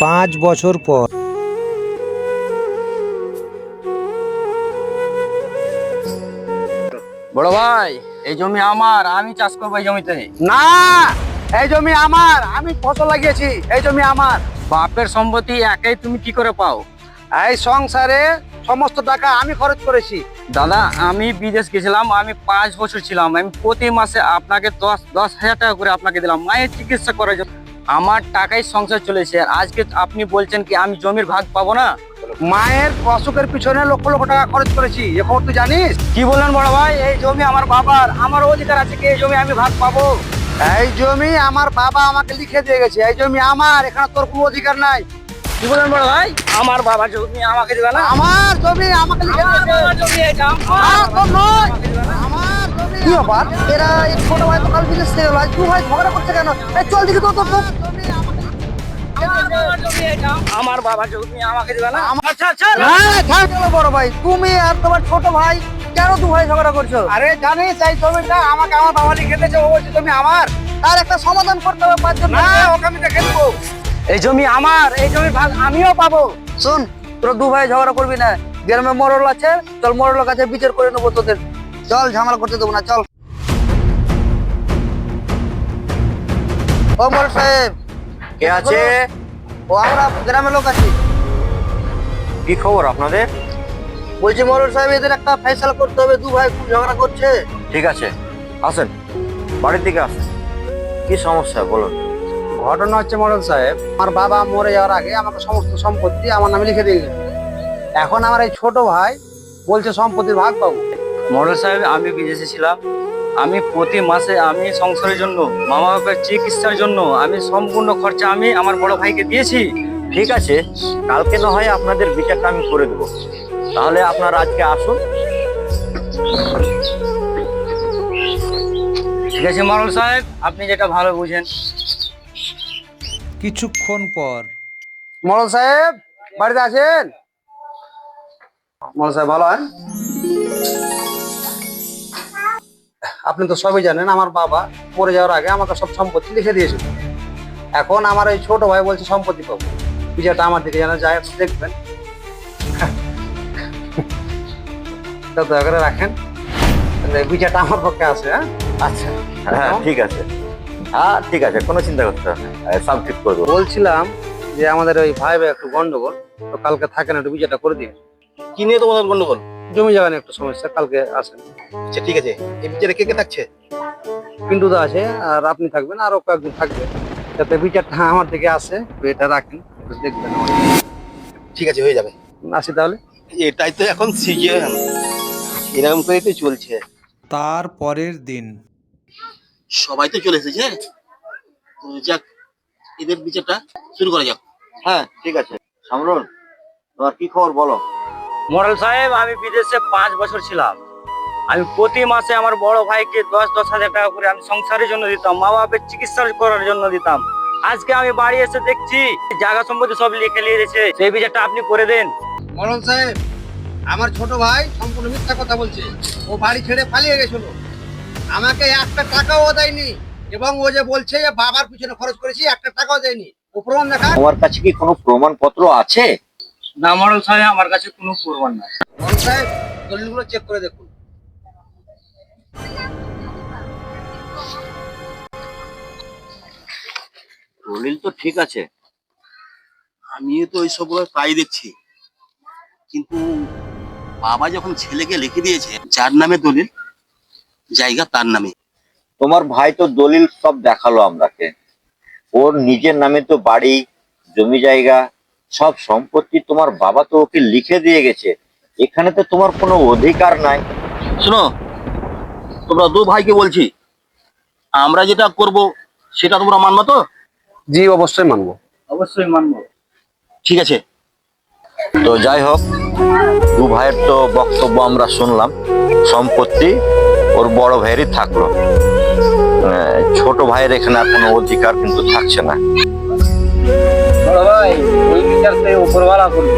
5 বছর পর। বড় ভাই, এই জমি আমার, আমি চাষ করবো এই জমিতে। না, এই জমি আমার, আমি ফসল লাগিয়েছি, এই জমি আমার। বাপের সম্পত্তি একাই তুমি কি করে পাও? এই সংসারে সমস্ত টাকা আমি খরচ করেছি। দাদা, আমি বিদেশ গেছিলাম, আমি 5 বছর ছিলাম। আমি প্রতি মাসে আপনাকে 10,000 টাকা করে আপনাকে দিলাম মায়ের চিকিৎসা করার জন্য। আমার টাকাই সংসার চলেছে, আর আজকে আপনি বলছেন কি আমি জমির ভাগ পাবো না? মায়ের অসুখের পিছনে লক্ষ লক্ষ টাকা খরচ করেছি, এ খবর তুই জানিস? কি বললেন বড় ভাই? এই জমি আমার বাবার, আমার অধিকার আছে কি এই জমি আমি ভাগ পাবো? এই জমি আমার বাবা আমাকে লিখে দিয়ে গেছে, এই জমি আমার, এখানে তোর কোনো অধিকার নাই। কি বললেন বড় ভাই? আমার বাবার জমি আমাকে দিবে না? আমার জমি আমাকে লিখে আমার দিয়েছে। বাবার জমি এটা তোর নয়, আমার জমি। কি ব্যাপার, এরা এই ছোট ভাই তো কাল বিদেশ থেকে এলো, আজ দু ভাই ঝগড়া করছে কেন? এই চল দেখি তো তোর আমার বাবার জমি আমাকে দিবে না? আচ্ছা আচ্ছা, বড় ভাই, তুমি আর তোমার ছোট ভাই কেন দু ভাই ঝগড়া করছো? আরে জানিস এই জমিটা আমাকে আমার বাবা লিখে দিয়েছে, ও বলছে তুমি আমার। তার একটা সমাধান করতে হবে 5 জন। না, ওকে আমি দেখে দেবো। এই জমি আমার, এই জমির ভাগ আমিও পাবো। শোন, তোরা দু ভাই ঝগড়া করবি না, গ্রামে মরল আছে, চল মরলের কাছে বিচার করে নেবো তোদের। চল, ঝামেলা করতে দেবো না, চল। ও মরল সাহেব, কে আছে? ও আমরা গ্রামের লোক আছি। কি খবর আপনাদের? বলছি মরল সাহেব, এদের একটা ফয়সালা করতে হবে, দু ভাই খুব ঝগড়া করছে। ঠিক আছে, আসেন, বাড়ির দিকে আসেন। কি সমস্যা বলুন? ঘটনা হচ্ছে মরল সাহেব, আমার বাবা মরে যাওয়ার আগে আমাকে সমস্ত সম্পত্তি আমার নামে লিখে দিয়ে গেছে। এখন আমার এই ছোট ভাই বলছে সম্পত্তির ভাগ পাবো। মডেল সাহেব, আমি বিদেশে ছিলাম, আমি প্রতি মাসে আমি সংসারের জন্য, মামা বাবার চিকিৎসার জন্য আমি সম্পূর্ণ খরচা আমি আমার বড় ভাইকে দিয়েছি। ঠিক আছে, কালকে না হয় আপনাদের বিচারটা আমি করে দেবো। তাহলে আপনারা আজকে আসুন। ঠিক আছে মডেল সাহেব, আপনি যেটা ভালো বুঝেন। কিছুক্ষণ পর। মরল সাহেব বাড়িতে আছেন? মরল সাহেব ভালো আছেন? আপনি তো সবই জানেন, আমার বাবা মরে যাওয়ার আগে আমাকে সব সম্পত্তি লিখে দিয়েছিল। এখন আমার এই ছোট ভাই বলছে সম্পত্তি পাবো। বিচারটা আমার দিকে যেন যায়, একটু দেখবেন। তো দয়া করে রাখেন, বিচারটা আমার পক্ষে আছে। হ্যাঁ আচ্ছা, হ্যাঁ ঠিক আছে, হ্যাঁ ঠিক আছে, কোনো চিন্তা করতে হবে না, সব ঠিক করবো। বলছিলাম যে আমাদের ওই ভাই ভাই একটু গন্ডগোল, তো কালকে থাকেন, একটু বিচারটা করে দিন। কি নিয়ে তোমাদের গন্ডগোল? জমি জায়গা নিয়ে একটু সমস্যা, কালকে আসেন। আচ্ছা ঠিক আছে, এই বিচারে কে কে থাকছে? পিন্টুদা আছে, আর আপনি থাকবেন, আরো কয়েকজন থাকবে, যাতে বিচারটা আমার দিকে আসে। এটা রাখেন, একটু দেখবেন। ঠিক আছে, হয়ে যাবে। আসি তাহলে। এটাই তো এখন সিজন, এরকম করেই তো চলছে। তার পরের দিন। সবাই তো চলে এসেছে, তো যাক, এদের বিচারটা শুরু করা যাক। হ্যাঁ ঠিক আছে, সামরুল, তোমার কি খবর বলো? মডেল সাহেব, আমি বিদেশে 5 বছর ছিলাম। আমি প্রতি মাসে আমার বড় ভাইকে 10,000 টাকা করে আমি সংসারের জন্য দিতাম, মা বাবার চিকিৎসা করার জন্য দিতাম। আজকে আমি বাড়ি এসে দেখছি জায়গা সম্পত্তি সব লিখে নিয়ে গেছে। সেই বিচারটা আপনি করে দেন। মরণ সাহেব, আমার ছোট ভাই সম্পূর্ণ মিথ্যা কথা বলছে। ও বাড়ি ছেড়ে পালিয়ে গেছিল, আমাকে একটা টাকাও দেয়নি, এবং ও যে বলছে যে বাবার পিছনে খরচ করেছি, একটা টাকাও দেয়নি। ও প্রমাণ দেখা। তোমার কাছে কি কোনো প্রমাণপত্র আছে? না মডেল সাহেব, আমার কাছে কোনো প্রমাণ নাই। মরণ সাহেব, দলিলগুলো চেক করে দেখুন। দলিল তো ঠিক আছে, আমিও তো ওইসব প্রায় দেখছি, কিন্তু বাবা যখন ছেলেকে লিখে দিয়েছে যার নামে দলিল, জায়গা তার নামে। তোমার ভাই তো দলিল সব দেখালো আমরাকে, ওর নিজের নামে তো বাড়ি, জমি জায়গা, সব সম্পত্তি তোমার বাবা তো ওকে লিখে দিয়ে গেছে। এখানে তো তোমার কোনো অধিকার নাই। শোনো, তোমরা দু ভাইকে বলছি, আমরা যেটা করব সেটা তোমরা মানবা তো? জি, অবশ্যই মানবো। অবশ্যই মানবো। ঠিক আছে, তো যাই হোক, দু ভাইয়ের তো বক্তব্য আমরা শুনলাম, সম্পত্তি ওর বড় ভাইয়েরই থাকলো, ছোট ভাইয়ের এখানে আর কোনো অধিকার কিন্তু থাকছে না। বড় ভাই, এই বিচারটা উপরওয়ালা করবে।